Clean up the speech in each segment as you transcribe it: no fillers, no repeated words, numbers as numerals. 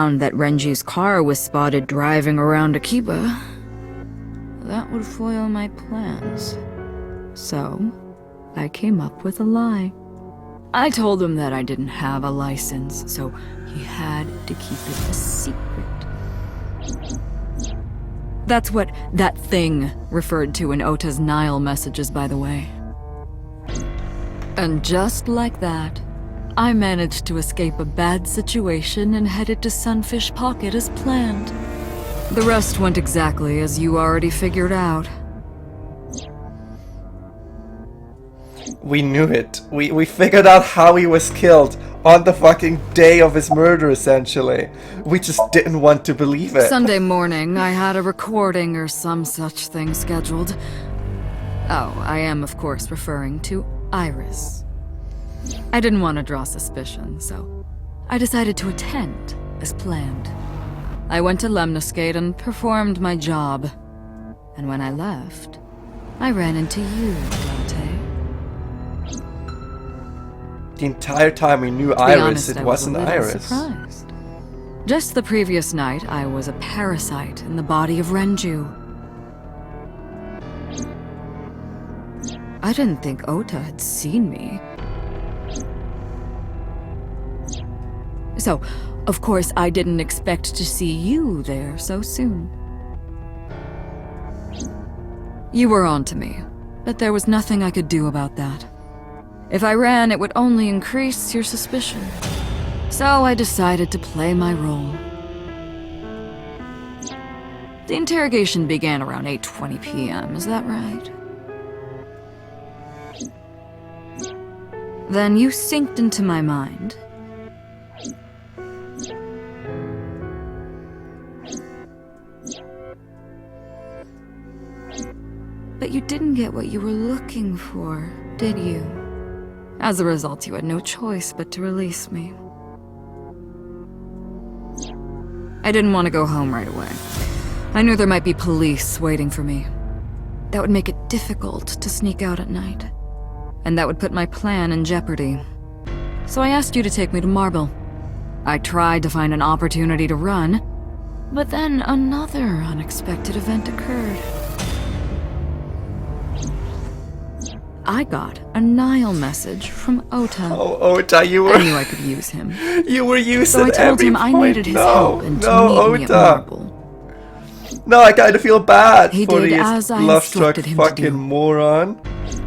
that Renji's car was spotted driving around Akiba, that would foil my plans. So, I came up with a lie. I told him that I didn't have a license, so he had to keep it a secret. That's what that thing referred to in Ota's Nile messages, by the way. And just like that, I managed to escape a bad situation and headed to Sunfish Pocket as planned. The rest went exactly as you already figured out. We knew it. We figured out how he was killed on the fucking day of his murder, essentially. We just didn't want to believe it. Sunday morning, I had a recording or some such thing scheduled. Oh, I am, of course, referring to Iris. I didn't want to draw suspicion, so I decided to attend as planned. I went to Lemniscate and performed my job. And when I left, I ran into you, Dante. The entire time we knew Iris, it wasn't Iris. Surprised. Just the previous night, I was a parasite in the body of Renju. I didn't think Ota had seen me. So, of course, I didn't expect to see you there so soon. You were onto me, but there was nothing I could do about that. If I ran, it would only increase your suspicion. So I decided to play my role. The interrogation began around 8:20 p.m., is that right? Then you synced into my mind. But you didn't get what you were looking for, did you? As a result, you had no choice but to release me. I didn't want to go home right away. I knew there might be police waiting for me. That would make it difficult to sneak out at night. And that would put my plan in jeopardy. So I asked you to take me to Marble. I tried to find an opportunity to run, but then another unexpected event occurred. I got a Nile message from Ota. Oh, Ota, you were... I knew I could use him. You were using So I told him I needed his help and to meet me at Marble. No, I kind of feel bad He for did this as I love-struck instructed him to fucking do. moron.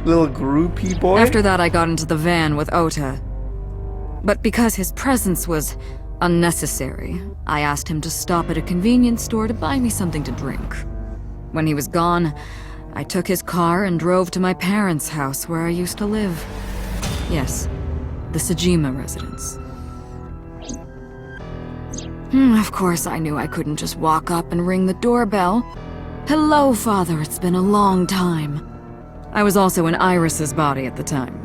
Little groupie boy. After that, I got into the van with Ota. But because his presence was unnecessary, I asked him to stop at a convenience store to buy me something to drink. When he was gone, I took his car and drove to my parents' house where I used to live. Yes, the Sajima residence. Of course, I knew I couldn't just walk up and ring the doorbell. Hello, Father, it's been a long time. I was also in Iris's body at the time.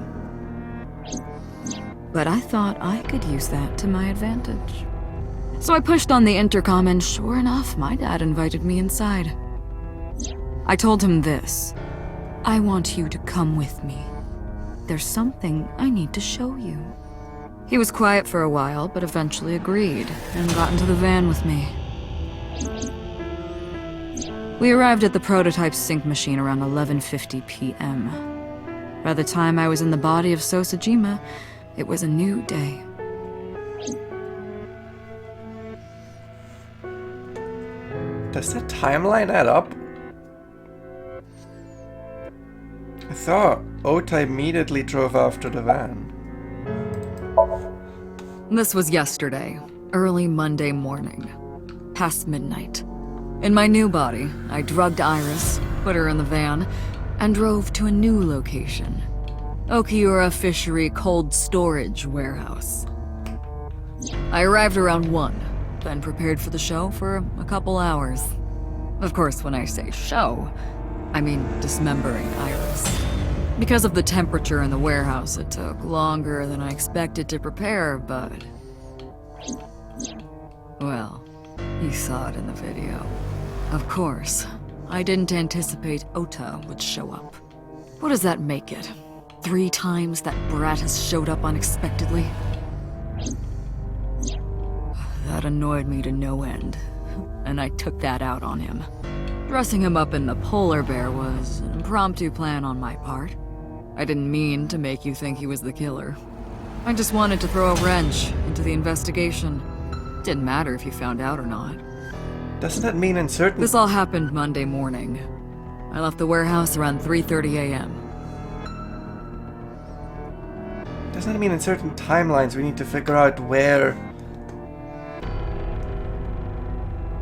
But I thought I could use that to my advantage. So I pushed on the intercom and sure enough, my dad invited me inside. I told him this. I want you to come with me. There's something I need to show you. He was quiet for a while, but eventually agreed and got into the van with me. We arrived at the prototype sync machine around 11:50 p.m. By the time I was in the body of Sosajima, it was a new day. Does that timeline add up? I thought Ota immediately drove after the van. This was yesterday, early Monday morning, past midnight. In my new body, I drugged Iris, put her in the van, and drove to a new location. Okiura Fishery Cold Storage Warehouse. I arrived around 1, then prepared for the show for a couple hours. Of course, when I say show, I mean dismembering Iris. Because of the temperature in the warehouse, it took longer than I expected to prepare, but... well, you saw it in the video. Of course, I didn't anticipate Ota would show up. What does that make it? 3 times that brat has showed up unexpectedly? had annoyed me to no end, and I took that out on him. Dressing him up in the polar bear was an impromptu plan on my part. I didn't mean to make you think he was the killer. I just wanted to throw a wrench into the investigation. Didn't matter if you found out or not. Doesn't that mean in certain... This all happened Monday morning. I left the warehouse around 3:30 a.m. Doesn't that mean in certain timelines we need to figure out where...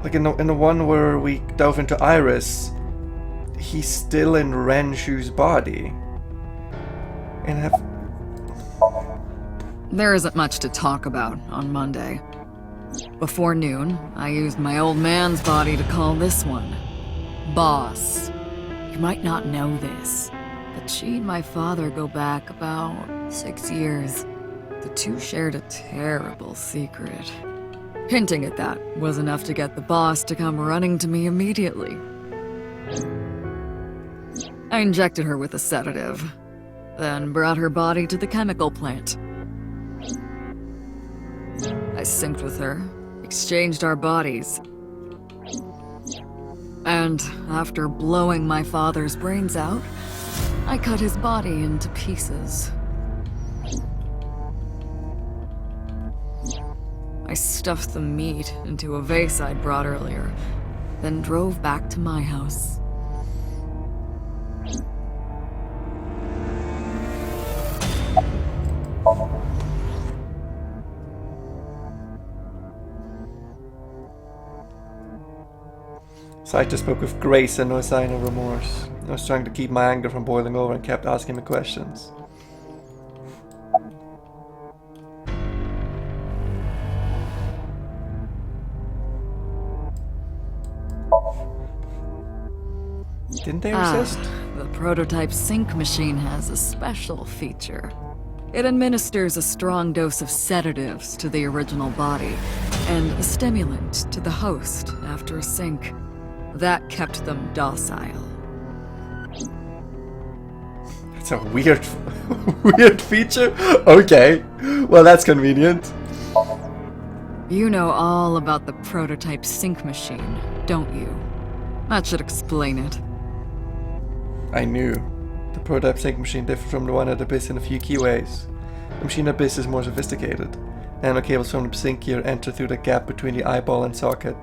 Like in the one where we dove into Iris, he's still in Renshu's body. And have... There isn't much to talk about on Monday. Before noon, I used my old man's body to call this one Boss. You might not know this, but she and my father go back about 6 years. The two shared a terrible secret. Hinting at that was enough to get the boss to come running to me immediately. I injected her with a sedative, then brought her body to the chemical plant. I synced with her, exchanged our bodies, and after blowing my father's brains out, I cut his body into pieces. I stuffed the meat into a vase I'd brought earlier, then drove back to my house. So I just spoke with grace and no sign of remorse. I was trying to keep my anger from boiling over and kept asking me questions. Didn't they resist? The prototype sync machine has a special feature. It administers a strong dose of sedatives to the original body and a stimulant to the host after a sync. That kept them docile. That's a weird feature? Okay. Well, that's convenient. You know all about the prototype sync machine, don't you? That should explain it. I knew. The prototype sync machine differed from the one at Abyss in a few key ways. The machine at Abyss is more sophisticated. Nano cables from the sync gear enter through the gap between the eyeball and socket.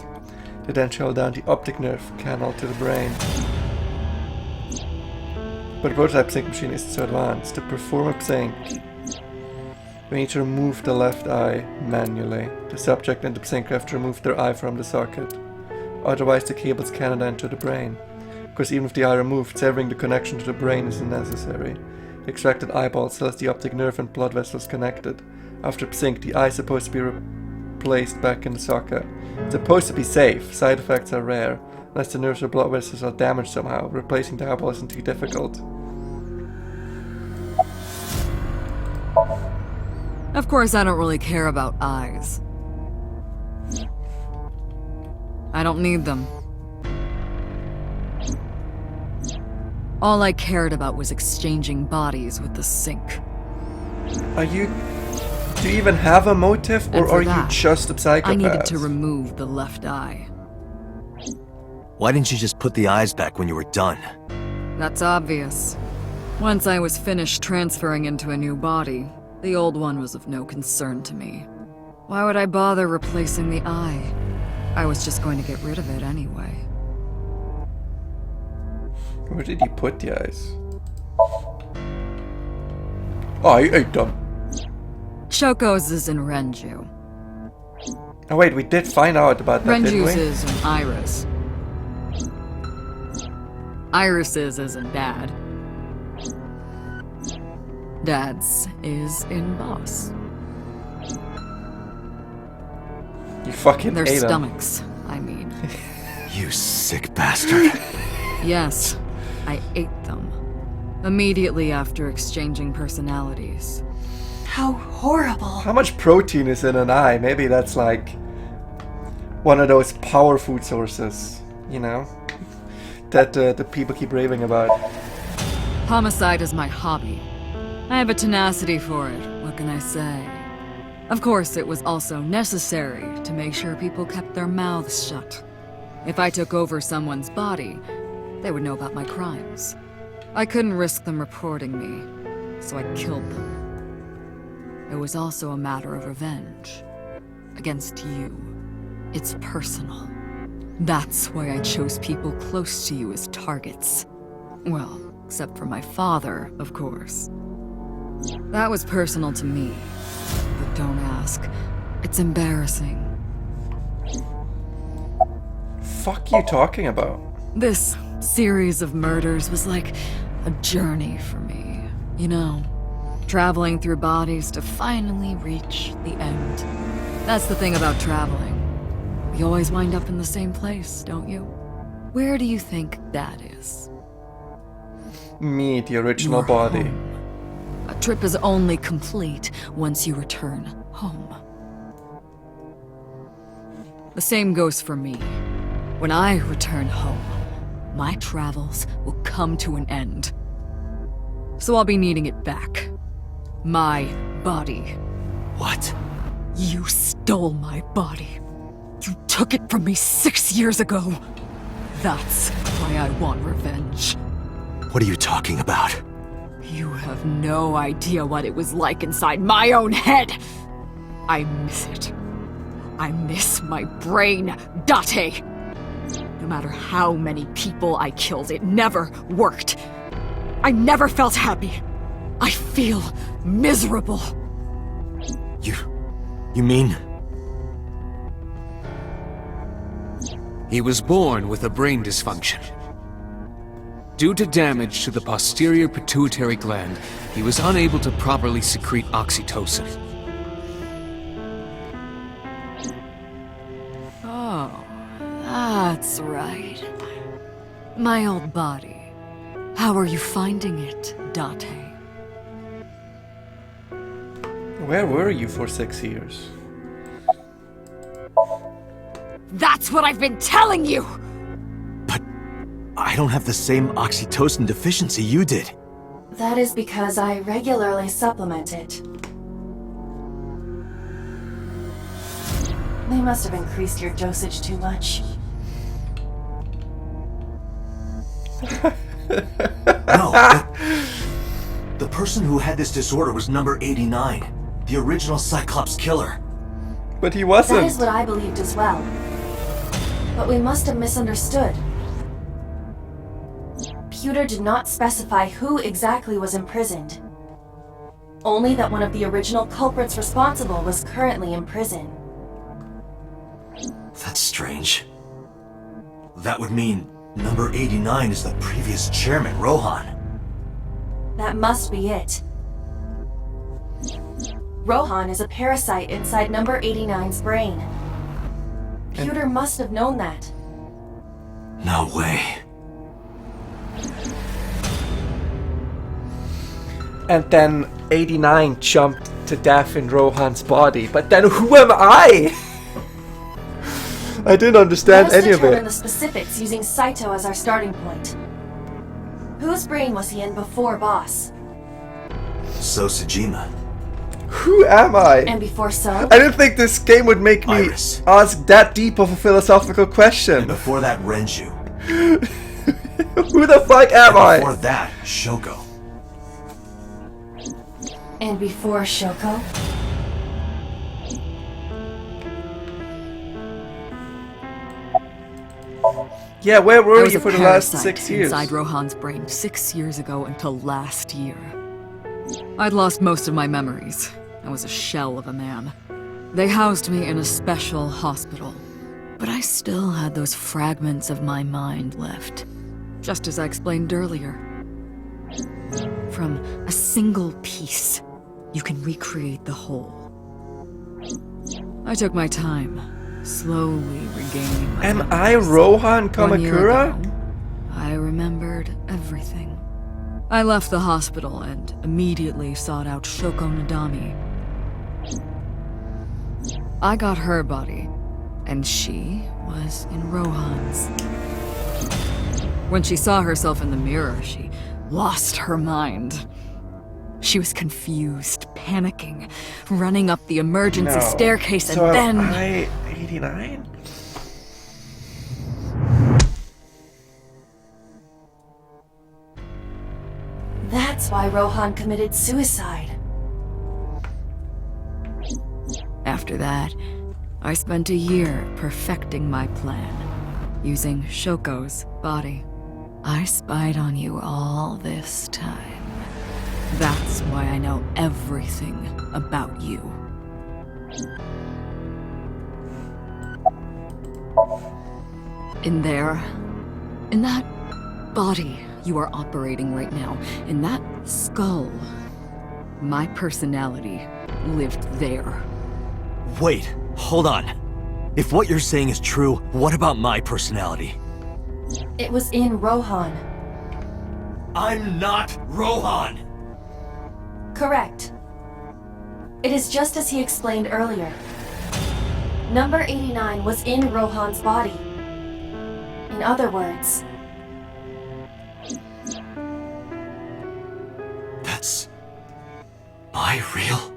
They then travel down the optic nerve canal to the brain. But the prototype sync machine isn't so advanced. To perform a sync, we need to remove the left eye manually. The subject and the sync have to remove their eye from the socket. Otherwise the cables cannot enter the brain. Of course, even with the eye removed, severing the connection to the brain isn't necessary. The extracted eyeball still has the optic nerve and blood vessels connected. After sync, the eye is supposed to be replaced back in the socket. It's supposed to be safe. Side effects are rare. Unless the nerves or blood vessels are damaged somehow. Replacing the eyeball isn't too difficult. Of course, I don't really care about eyes. I don't need them. All I cared about was exchanging bodies with the sync. Do you even have a motive, or are you just a psychopath? I needed to remove the left eye. Why didn't you just put the eyes back when you were done? That's obvious. Once I was finished transferring into a new body, the old one was of no concern to me. Why would I bother replacing the eye? I was just going to get rid of it anyway. Where did he put the eyes? Oh, I ate them. Shoko's is in Renju. Oh wait, we did find out about that, didn't we? Renju's is in Iris. Iris's is in Dad. Dad's is in Boss. You fucking Their ate them. stomachs, I mean. You sick bastard. Yes, I ate them. Immediately after exchanging personalities. How horrible. How much protein is in an eye? Maybe that's like one of those power food sources, you know? That the people keep raving about. Homicide is my hobby. I have a tenacity for it, what can I say? Of course, it was also necessary to make sure people kept their mouths shut. If I took over someone's body, they would know about my crimes. I couldn't risk them reporting me, so I killed them. It was also a matter of revenge. Against you. It's personal. That's why I chose people close to you as targets. Well, except for my father, of course. That was personal to me. But don't ask. It's embarrassing. Fuck you talking about? This series of murders was like a journey for me. You know, traveling through bodies to finally reach the end. That's the thing about traveling. We always wind up in the same place, don't you? Where do you think that is? Me, the original Your body. home. A trip is only complete once you return home. The same goes for me. When I return home, my travels will come to an end. So I'll be needing it back. My body. What? You stole my body. You took it from me 6 years ago. That's why I want revenge. What are you talking about? You have no idea what it was like inside my own head. I miss it. I miss my brain, Date. No matter how many people I killed, it never worked. I never felt happy. I feel miserable. You mean? He was born with a brain dysfunction. Due to damage to the posterior pituitary gland, he was unable to properly secrete oxytocin. Oh, that's right. My old body. How are you finding it, Date? Where were you for 6 years? That's what I've been telling you! But I don't have the same oxytocin deficiency you did. That is because I regularly supplement it. They must have increased your dosage too much. No. The person who had this disorder was number 89. The original Cyclops killer. But he That wasn't. is what I believed as well. But we must have misunderstood. Pewter did not specify who exactly was imprisoned. Only that one of the original culprits responsible was currently in prison. That's strange. That would mean number 89 is the previous chairman, Rohan. That must be it. Rohan is a parasite inside number 89's brain. Pewter must have known that. No way. And then 89 jumped to death in Rohan's body. But then who am I? I didn't understand Let us any of determine it. the specifics using Saito as our starting point. Whose brain was he in before Boss? So Sejima. Who am I? And before So? I didn't think this game would make me Iris. ask that deep of a philosophical And question. before that, Renju. Who the fuck am And before I? that, Shoko. And before Shoko? Yeah, where I were was you a for the last parasite 6 years? inside Rohan's brain 6 years ago until last year. I'd lost most of my memories. I was a shell of a man. They housed me in a special hospital. But I still had those fragments of my mind left. Just as I explained earlier. From a single piece, you can recreate the whole. I took my time, slowly regaining my Am memories. I Rohan 1 year Kamakura? ago, I remembered everything. I left the hospital and immediately sought out Shoko Nadami. I got her body, and she was in Rohan's. When she saw herself in the mirror, she lost her mind. She was confused, panicking, running up the emergency No. staircase, and So then... I 89? That's why Rohan committed suicide. After that, I spent a year perfecting my plan, using Shoko's body. I spied on you all this time. That's why I know everything about you. In there, in that body you are operating right now, in that skull, my personality lived there. Wait, hold on. If what you're saying is true, what about my personality? It was in Rohan. I'm not Rohan! Correct. It is just as he explained earlier. Number 89 was in Rohan's body. In other words, That's... Am I real?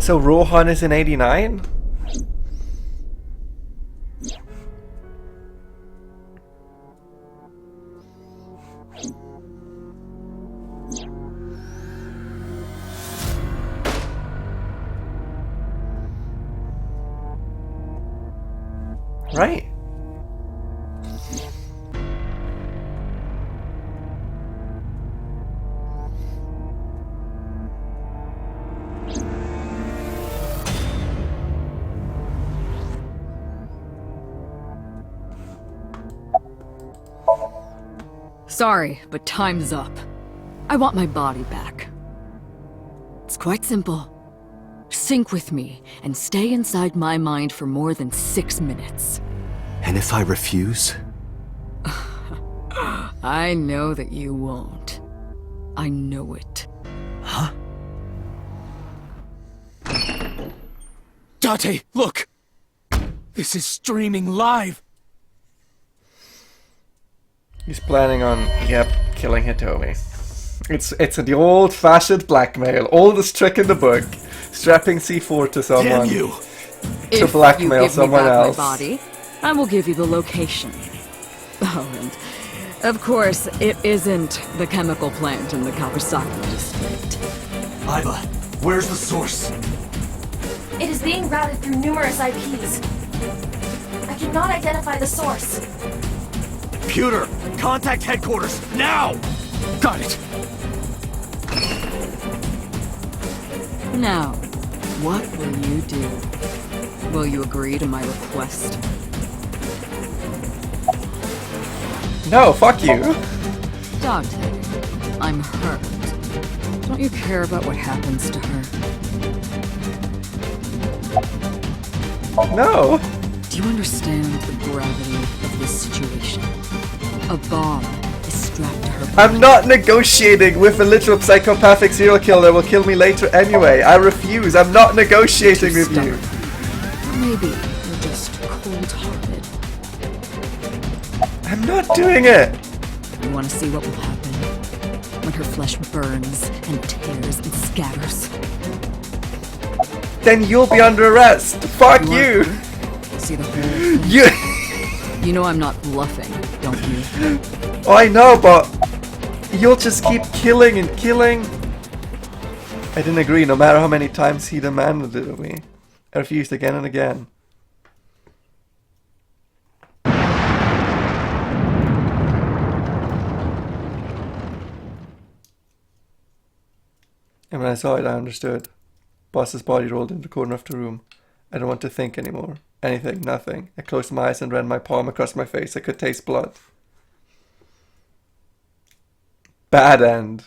So Rohan is in 89? Right. Sorry, but time's up. I want my body back. It's quite simple. Sync with me and stay inside my mind for more than 6 minutes. And if I refuse? I know that you won't. I know it. Huh? Date, look! This is streaming live! He's planning on, yep, killing Hitomi. It's the old-fashioned blackmail, oldest trick in the book. Strapping C4 to someone Damn you! to If blackmail you give someone me back else. my body, I will give you the location. Oh, and of course, it isn't the chemical plant in the Kawasaki district. Iva, where's the source? it is being routed through numerous IPs. I cannot identify the source. Computer, contact headquarters, now! Got it! Now, what will you do? Will you agree to my request? No, fuck you. Dante, I'm hurt. Don't you care about what happens to her? No. Do you understand the gravity of this situation? A bomb is strapped to her I'm not negotiating with a literal psychopathic serial killer that will kill me later anyway. I refuse. I'm not negotiating with you. Or maybe you're just cold-hearted. I'm not doing it. You want to see what will happen when her flesh burns and tears and scatters? Then you'll be under arrest. Fuck you. See the whole thing? You. You know I'm not bluffing, don't you? Oh, I know, but you'll just keep killing and killing. I didn't agree, no matter how many times he demanded it of me. I refused again and again. And when I saw it, I understood. Boss's body rolled into the corner of the room. I don't want to think anymore. Anything, nothing. I closed my eyes and ran my palm across my face. I could taste blood. Bad end.